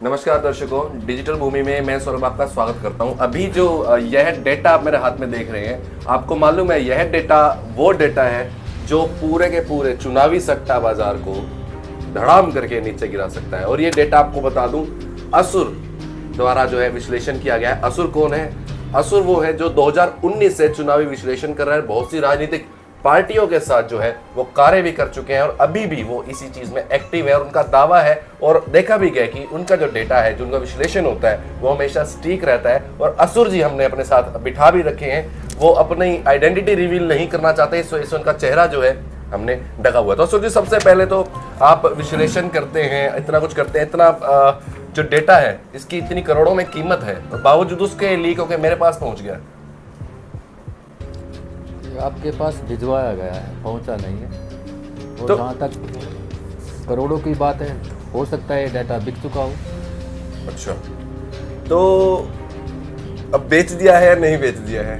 नमस्कार दर्शकों, डिजिटल भूमि में मैं सौरभ आपका स्वागत करता हूं। अभी जो यह डेटा आप मेरे हाथ में देख रहे हैं, आपको मालूम है यह डेटा वो डेटा है जो पूरे के पूरे चुनावी सट्टा बाजार को धड़ाम करके नीचे गिरा सकता है। और ये डेटा आपको बता दूं, असुर द्वारा जो है विश्लेषण किया गया है। असुर कौन है? असुर वो है जो 2019 से चुनावी विश्लेषण कर रहा है, बहुत सी राजनीतिक पार्टियों के साथ जो है वो कार्य भी कर चुके हैं और अभी भी वो इसी चीज में एक्टिव है। और उनका दावा है और देखा भी गया कि उनका जो डेटा है, जो उनका विश्लेषण होता है, वो हमेशा सटीक रहता है। और असुर जी हमने अपने साथ बिठा भी रखे हैं, वो अपनी आइडेंटिटी रिवील नहीं करना चाहते, इस वजह से उनका चेहरा जो है हमने ढका हुआ है। तो असुर जी, सबसे पहले तो आप विश्लेषण करते हैं, इतना कुछ करते हैं, इतना जो डेटा है इसकी इतनी करोड़ों में कीमत है और बावजूद उसके लीक होकर मेरे पास पहुंच गया। आपके पास भिजवाया गया है, पहुंचा नहीं है। और तो जहाँ तक करोड़ों की बात है, हो सकता है डाटा बिक चुका हो। अच्छा, तो अब बेच दिया है या नहीं बेच दिया है?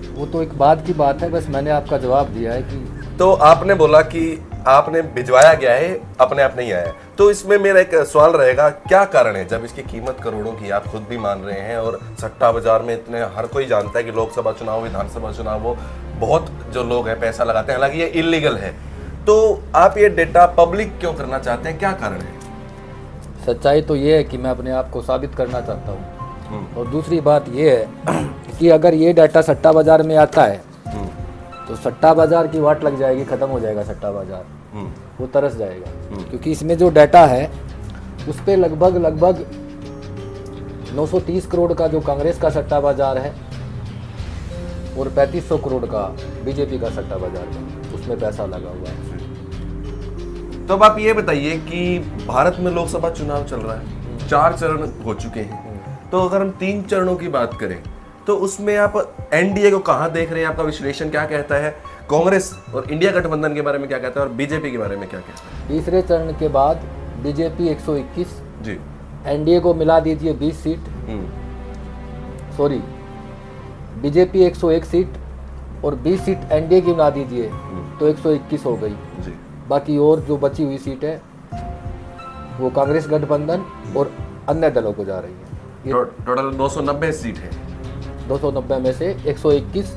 वो तो एक बाद की बात है, बस मैंने आपका जवाब दिया है कि तो आपने बोला कि आपने भिजवाया गया है, अपने आप नहीं आया। तो इसमें मेरा एक सवाल रहेगा, क्या कारण है जब इसकी कीमत करोड़ों की आप खुद भी मान रहे हैं और सट्टा बाजार में इतने हर कोई जानता है कि लोकसभा चुनाव, विधानसभा चुनाव, वो बहुत जो लोग हैं पैसा लगाते हैं, हालांकि ये इलीगल है। तो आप ये डेटा पब्लिक क्यों करना चाहते हैं, क्या कारण है? सच्चाई तो ये है कि मैं अपने आप को साबित करना चाहता हूँ। और दूसरी बात ये है कि अगर ये डाटा सट्टा बाजार में आता है तो सट्टा बाजार की वाट लग जाएगी, ख़त्म हो जाएगा सट्टा बाजार, वो तरस जाएगा। क्योंकि इसमें जो डाटा है उस पर लगभग 930 करोड़ का जो कांग्रेस का सट्टा बाजार है और 3500 करोड़ का बीजेपी का सट्टा बाजार है, उसमें पैसा लगा हुआ है। तो अब आप ये बताइए कि भारत में लोकसभा चुनाव चल रहा है, 4 चरण हो चुके हैं। तो अगर हम 3 चरणों की बात करें तो उसमें आप एनडीए को कहां देख रहे हैं? आपका विश्लेषण क्या कहता है? कांग्रेस और इंडिया गठबंधन के बारे में क्या कहता है और बीजेपी के बारे में क्या कहता है? तीसरे चरण के बाद बीजेपी 121 जी, एनडीए को मिला दीजिए 20 सीट, सॉरी बीजेपी 101 सीट और 20 सीट एनडीए की मिला दीजिए तो 121 हो गई जी। बाकी और जो बची हुई सीट है वो कांग्रेस गठबंधन और अन्य दलों को जा रही है। ये टोटल 290 सीट है, 290 में से 121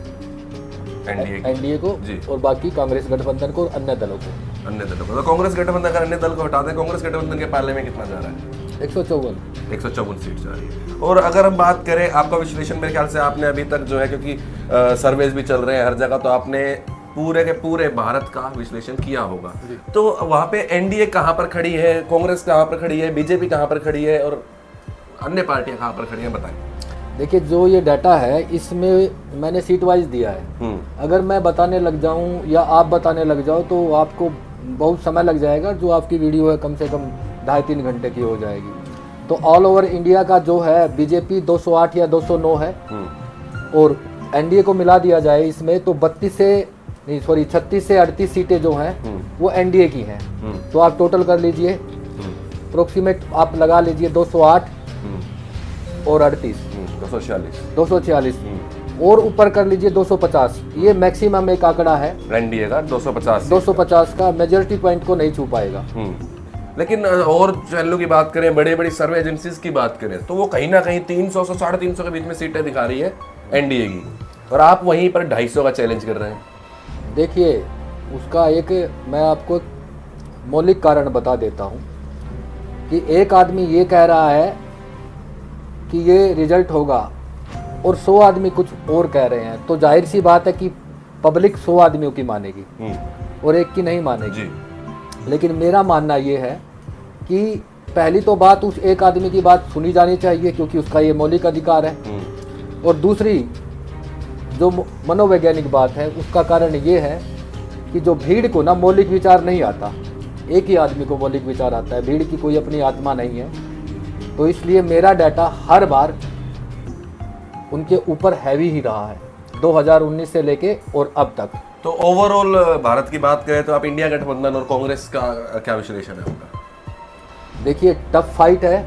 एनडीए को जी, और बाकी कांग्रेस गठबंधन को और अन्य दलों को। तो कांग्रेस गठबंधन अगर अन्य दल को हटा दें, कांग्रेस गठबंधन के पाले में कितना जा रहा है? 154 सीट जा रही है। और अगर हम बात करें, आपका विश्लेषण मेरे ख्याल से आपने अभी तक जो है, क्योंकि सर्वेज भी चल रहे हैं हर जगह, तो आपने पूरे के पूरे भारत का विश्लेषण किया होगा। तो वहाँ पे एनडीए कहाँ पर खड़ी है, कांग्रेस कहाँ पर खड़ी है, बीजेपी कहाँ पर खड़ी है और अन्य पार्टियां कहाँ पर खड़ी हैं, बताएं। देखिए, जो ये डाटा है इसमें मैंने सीट वाइज दिया है। अगर मैं बताने लग जाऊं या आप बताने लग जाओ तो आपको बहुत समय लग जाएगा। जो आपकी वीडियो है कम से कम 2.5-3 घंटे की हो जाएगी। तो ऑल ओवर इंडिया का जो है बीजेपी 208 या 209 है और एनडीए को मिला दिया जाए इसमें तो 36 से 38 सीटें जो हैं वो एनडीए की हैं। तो आप टोटल कर लीजिए, अप्रोक्सीमेट आप लगा लीजिए 208 और 38 246 और ऊपर कर लीजिए 250। ये मैक्सिमम एक आंकड़ा है एनडीए का 250 का। मेजॉरिटी पॉइंट को नहीं छू पाएगा। लेकिन और चैनलों की बात करें, बड़े बड़ी सर्वे एजेंसीज की बात करें तो वो कहीं ना कहीं 300 से 350 के बीच में सीटें दिखा रही है एनडीए की, और आप वहीं पर 250 का चैलेंज कर रहे हैं। देखिए, उसका एक मैं आपको मौलिक कारण बता देता हूँ कि एक आदमी ये कह रहा है कि ये रिजल्ट होगा और 100 आदमी कुछ और कह रहे हैं, तो जाहिर सी बात है कि पब्लिक 100 आदमियों की मानेगी और एक की नहीं मानेगी। लेकिन मेरा मानना ये है कि पहली तो बात, उस एक आदमी की बात सुनी जानी चाहिए क्योंकि उसका ये मौलिक अधिकार है। और दूसरी जो मनोवैज्ञानिक बात है, उसका कारण ये है कि जो भीड़ को ना मौलिक विचार नहीं आता, एक ही आदमी को मौलिक विचार आता है, भीड़ की कोई अपनी आत्मा नहीं है। तो इसलिए मेरा डाटा हर बार उनके ऊपर हैवी ही रहा है 2019 से लेके और अब तक। तो ओवरऑल भारत की बात करें तो आप इंडिया गठबंधन और कांग्रेस का क्या विश्लेषण है उनका? देखिए, टफ फाइट है।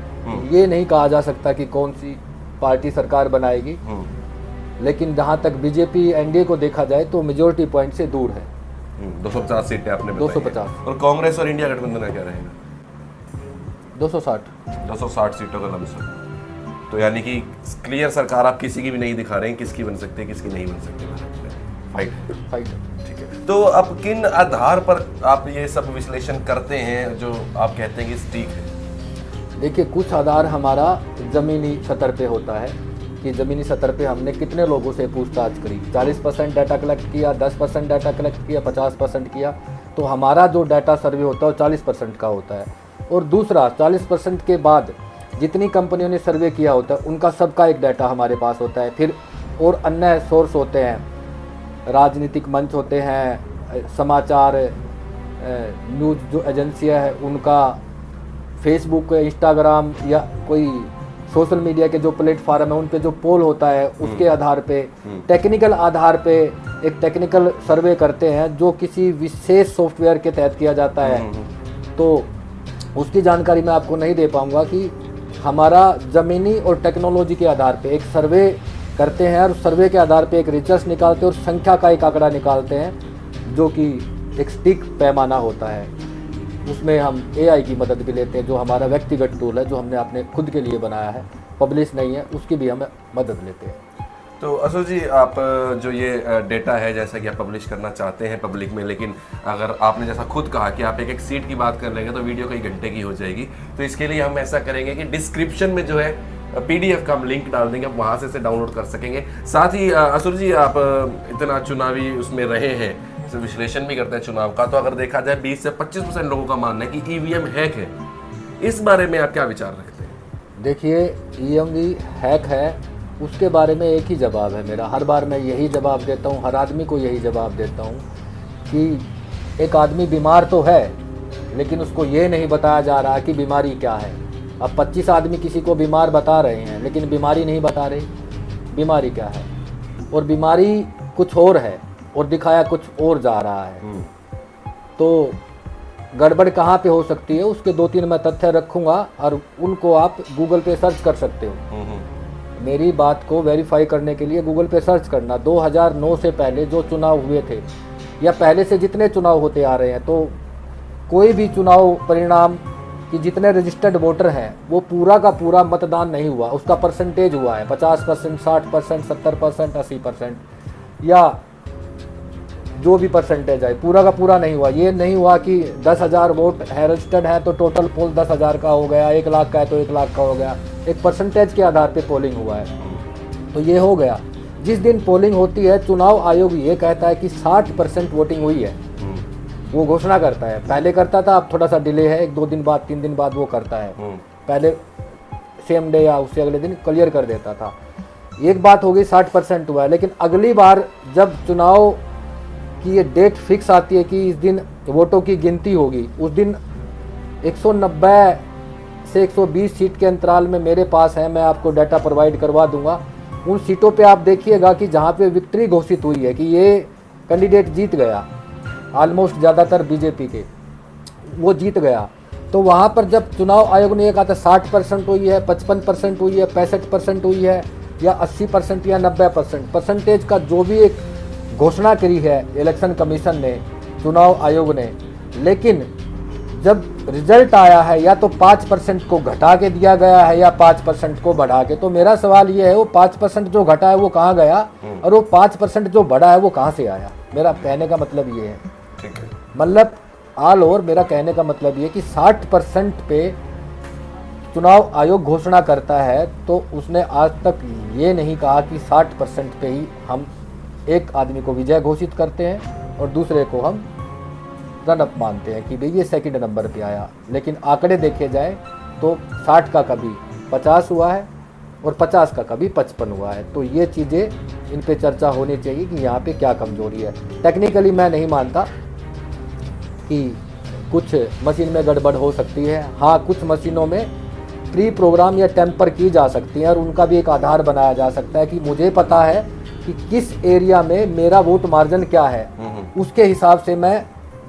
ये नहीं कहा जा सकता कि कौन सी पार्टी सरकार बनाएगी, लेकिन जहां तक बीजेपी एनडीए को देखा जाए तो मेजोरिटी पॉइंट से दूर है। 250 सीटें आपने बताई 250। और कांग्रेस और इंडिया गठबंधन का क्या रहेगा? 260। 260 सीटों का लमसम। तो यानी कि क्लियर सरकार आप किसी की भी नहीं दिखा रहे हैं, किसकी बन सकती है किसकी नहीं बन सकती भारत में। फाइट। ठीक है, तो अब किन आधार पर आप ये सब विश्लेषण करते हैं जो आप कहते हैं कि ठीक है? देखिए, कुछ आधार हमारा ज़मीनी स्तर पे होता है कि ज़मीनी स्तर पे हमने कितने लोगों से पूछताछ करी, 40% डाटा कलेक्ट किया, 10% डाटा कलेक्ट किया, 50% किया, तो हमारा जो डाटा सर्वे होता है वो 40% का होता है। और दूसरा 40% के बाद जितनी कंपनियों ने सर्वे किया होता है उनका सबका एक डाटा हमारे पास होता है। फिर और अन्य सोर्स होते हैं, राजनीतिक मंच होते हैं, समाचार न्यूज़ जो एजेंसियां हैं उनका, फेसबुक, इंस्टाग्राम या कोई सोशल मीडिया के जो प्लेटफार्म है उन पे जो पोल होता है उसके आधार पे, टेक्निकल आधार पे एक टेक्निकल सर्वे करते हैं जो किसी विशेष सॉफ्टवेयर के तहत किया जाता है। तो उसकी जानकारी मैं आपको नहीं दे पाऊंगा कि हमारा ज़मीनी और टेक्नोलॉजी के आधार पे एक सर्वे करते हैं और सर्वे के आधार पे एक रिसर्च निकालते हैं और संख्या का एक आंकड़ा निकालते हैं जो कि एक सटीक पैमाना होता है। उसमें हम AI की मदद भी लेते हैं, जो हमारा व्यक्तिगत टूल है जो हमने अपने खुद के लिए बनाया है, पब्लिश नहीं है, उसकी भी हम मदद लेते हैं। तो असुर जी, आप जो ये डेटा है जैसा कि आप पब्लिश करना चाहते हैं पब्लिक में, लेकिन अगर आपने जैसा खुद कहा कि आप एक एक सीट की बात कर लेंगे तो वीडियो कई घंटे की हो जाएगी, तो इसके लिए हम ऐसा करेंगे कि डिस्क्रिप्शन में जो है PDF का हम लिंक डाल देंगे, आप वहाँ से डाउनलोड कर सकेंगे। साथ ही असुर जी, आप इतना चुनावी उसमें रहे हैं, विश्लेषण भी करते हैं चुनाव का, तो अगर देखा जाए 20 से 25% लोगों का मानना है कि EVM हैक है। इस बारे में आप क्या विचार रखते हैं? देखिए, EVM हैक है, उसके बारे में एक ही जवाब है मेरा, हर बार मैं यही जवाब देता हूँ, हर आदमी को यही जवाब देता हूँ कि एक आदमी बीमार तो है लेकिन उसको ये नहीं बताया जा रहा कि बीमारी क्या है। अब 25 आदमी किसी को बीमार बता रहे हैं लेकिन बीमारी नहीं बता रहे बीमारी क्या है, और बीमारी कुछ और है और दिखाया कुछ और जा रहा है। तो गड़बड़ कहाँ पे हो सकती है उसके 2-3 मैं तथ्य रखूँगा और उनको आप गूगल पे सर्च कर सकते हो। मेरी बात को वेरीफाई करने के लिए गूगल पे सर्च करना, 2009 से पहले जो चुनाव हुए थे या पहले से जितने चुनाव होते आ रहे हैं, तो कोई भी चुनाव परिणाम कि जितने रजिस्टर्ड वोटर हैं वो पूरा का पूरा मतदान नहीं हुआ, उसका परसेंटेज हुआ है 50%, 60%, 70%, 80% या जो भी परसेंटेज है, पूरा का पूरा नहीं हुआ। ये नहीं हुआ कि 10,000 वोट है रजिस्टर्ड है तो टोटल पोल 10,000 का हो गया, 1 लाख का है तो 1 लाख का हो गया। एक परसेंटेज के आधार पे पोलिंग हुआ है, तो ये हो गया। जिस दिन पोलिंग होती है चुनाव आयोग ये कहता है कि 60% वोटिंग हुई है, वो घोषणा करता है। पहले करता था, अब थोड़ा सा डिले है, 1-2 दिन बाद 3 दिन बाद वो करता है। पहले सेम डे या उससे अगले दिन क्लियर कर देता था। एक बात हो गई 60% हुआ है, लेकिन अगली बार जब चुनाव की ये डेट फिक्स आती है कि इस दिन वोटों की गिनती होगी, उस दिन 190 से 120 सीट के अंतराल में मेरे पास है, मैं आपको डाटा प्रोवाइड करवा दूंगा। उन सीटों पे आप देखिएगा कि जहाँ पे विक्ट्री घोषित हुई है कि ये कैंडिडेट जीत गया, ऑलमोस्ट ज़्यादातर बीजेपी के, वो जीत गया, तो वहाँ पर जब चुनाव आयोग ने ये कहा था 60% हुई है, 55% हुई है, 65% हुई है या 80% या 90%, परसेंटेज का जो भी एक घोषणा करी है इलेक्शन कमीशन ने, चुनाव आयोग ने, लेकिन जब रिजल्ट आया है या तो 5% को घटा के दिया गया है या 5% को बढ़ा के, तो मेरा सवाल ये है वो 5% जो घटा है वो कहाँ गया और वो 5% जो बढ़ा है वो कहाँ से आया। मेरा कहने का मतलब ये है, ठीक है, मतलब ऑल ओवर मेरा कहने का मतलब ये कि 60% पे चुनाव आयोग घोषणा करता है तो उसने आज तक ये नहीं कहा कि 60% पे ही हम एक आदमी को विजय घोषित करते हैं और दूसरे को हम रन अप मानते हैं कि भाई ये सेकंड नंबर पे आया। लेकिन आंकड़े देखे जाए तो 60 का कभी 50 हुआ है और 50 का कभी 55 हुआ है। तो ये चीज़ें इन पे चर्चा होनी चाहिए कि यहाँ पे क्या कमजोरी है। टेक्निकली मैं नहीं मानता कि कुछ मशीन में गड़बड़ हो सकती है, हाँ कुछ मशीनों में प्री प्रोग्राम या टेम्पर की जा सकती है और उनका भी एक आधार बनाया जा सकता है कि मुझे पता है कि किस एरिया में मेरा वोट मार्जिन क्या है, उसके हिसाब से मैं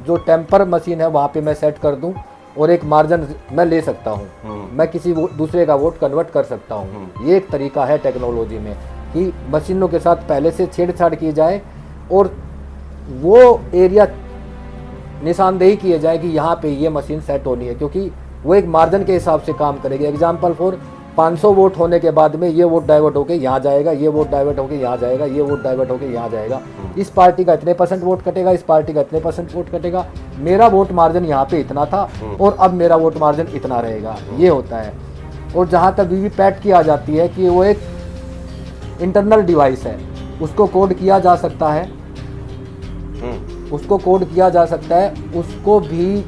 जो टेम्पर मशीन है वहाँ पे मैं सेट कर दूं और एक मार्जिन मैं ले सकता हूँ, मैं किसी दूसरे का वोट कन्वर्ट कर सकता हूँ। ये एक तरीका है टेक्नोलॉजी में कि मशीनों के साथ पहले से छेड़छाड़ की जाए और वो एरिया निशानदेही किए जाए कि यहाँ पे ये मशीन सेट होनी है, क्योंकि वो एक मार्जिन के हिसाब से काम करेगी। एग्जाम्पल फॉर 500 वोट होने के बाद में ये वोट डाइवर्ट होके यहाँ जाएगा, ये वोट डाइवर्ट होके यहाँ जाएगा, ये वोट डाइवर्ट होके यहाँ जाएगा, इस पार्टी का इतने % वोट कटेगा, इस पार्टी का इतने % वोट कटेगा, मेरा वोट मार्जिन यहाँ पे इतना था और अब मेरा वोट मार्जिन इतना रहेगा, ये होता है। और जहाँ तक वीवीपैट की आ जाती है कि वो एक इंटरनल डिवाइस है, उसको कोड किया जा सकता है, उसको कोड किया जा सकता है, उसको भी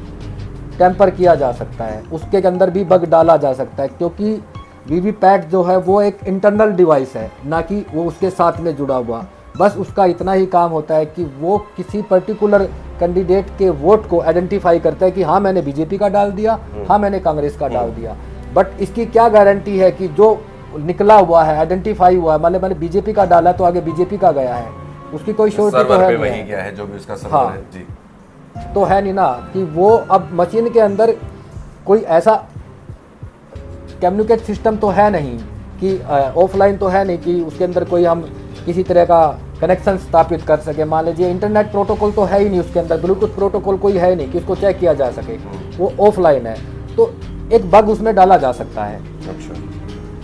टेम्पर किया जा सकता है, उसके अंदर भी बग डाला जा सकता है, क्योंकि वीवीपैट जो है वो एक इंटरनल डिवाइस है, ना कि वो उसके साथ में जुड़ा हुआ। बस उसका इतना ही काम होता है कि वो किसी पर्टिकुलर कैंडिडेट के वोट को आइडेंटिफाई करता है कि हाँ मैंने बीजेपी का डाल दिया, हाँ मैंने कांग्रेस का डाल दिया। बट इसकी क्या गारंटी है कि जो निकला हुआ है, आइडेंटिफाई हुआ है, मतलब मैंने बीजेपी का डाला तो आगे बीजेपी का गया है, उसकी कोई श्योरिटी तो है वही नहीं क्या है जो भी उसका सर्वर हाँ, है जी, तो है नहीं ना कि वो अब मशीन के अंदर कोई ऐसा कम्युनिकेट सिस्टम तो है नहीं कि ऑफलाइन तो है नहीं कि उसके अंदर कोई हम किसी तरह का कनेक्शन स्थापित कर सके। मान लीजिए इंटरनेट प्रोटोकॉल तो है ही नहीं उसके अंदर, ब्लूटूथ प्रोटोकॉल कोई है नहीं कि उसको चेक किया जा सके, वो ऑफलाइन है। तो एक बग उसमें डाला जा सकता है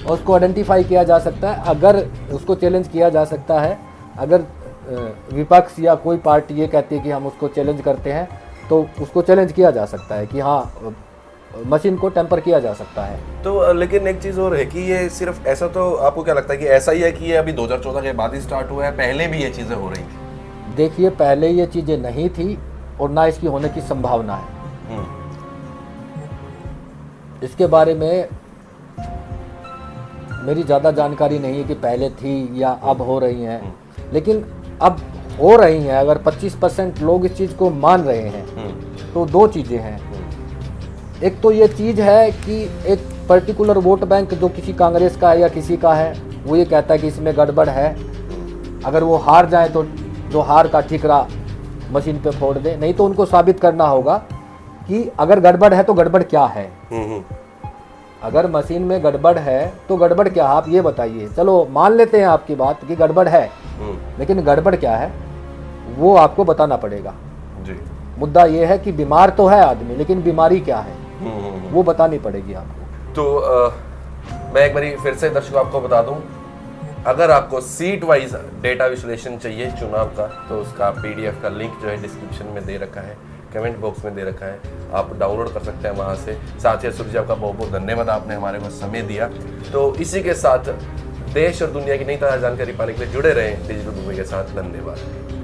और उसको आइडेंटिफाई किया जा सकता है, अगर उसको चैलेंज किया जा सकता है। अगर विपक्ष या कोई पार्टी ये कहती है कि हम उसको चैलेंज करते हैं तो उसको चैलेंज किया जा सकता है कि हाँ मशीन को टेम्पर किया जा सकता है। तो लेकिन एक चीज़ और है कि ये सिर्फ ऐसा, तो आपको क्या लगता है कि ऐसा ही है कि ये अभी 2014 के बाद ही स्टार्ट हुआ है, पहले भी ये चीज़ें हो रही थी? देखिए पहले ये चीज़ें नहीं थी और ना इसकी होने की संभावना है। इसके बारे में मेरी ज़्यादा जानकारी नहीं है कि पहले थी या अब हो रही हैं, लेकिन अब हो रही हैं। अगर 25% लोग इस चीज़ को मान रहे हैं तो दो चीज़ें हैं। एक तो ये चीज़ है कि एक पर्टिकुलर वोट बैंक जो किसी कांग्रेस का है या किसी का है, वो ये कहता है कि इसमें गड़बड़ है, अगर वो हार जाए तो जो हार का ठिकरा मशीन पे फोड़ दे, नहीं तो उनको साबित करना होगा कि अगर गड़बड़ है तो गड़बड़ क्या है। अगर मशीन में गड़बड़ है तो गड़बड़ क्या है आप ये बताइए। चलो मान लेते हैं आपकी बात कि गड़बड़ है, लेकिन गड़बड़ क्या है वो आपको बताना पड़ेगा जी। मुद्दा ये है कि बीमार तो है आदमी, लेकिन बीमारी क्या है वो बतानी पड़ेगी आपको। तो मैं एक बार फिर से दर्शकों आपको बता दूं, अगर आपको सीट वाइज डेटा विश्लेषण चाहिए चुनाव का, तो उसका PDF का लिंक जो है डिस्क्रिप्शन में दे रखा है, कमेंट बॉक्स में दे रखा है, आप डाउनलोड कर सकते हैं वहाँ से। साथ ही सूर्य जी आपका बहुत बहुत धन्यवाद, आपने हमारे को समय दिया। तो इसी के साथ देश और दुनिया की नई ताज़ा जानकारी पाने के लिए जुड़े रहें डिजिटल भूमि के साथ। धन्यवाद।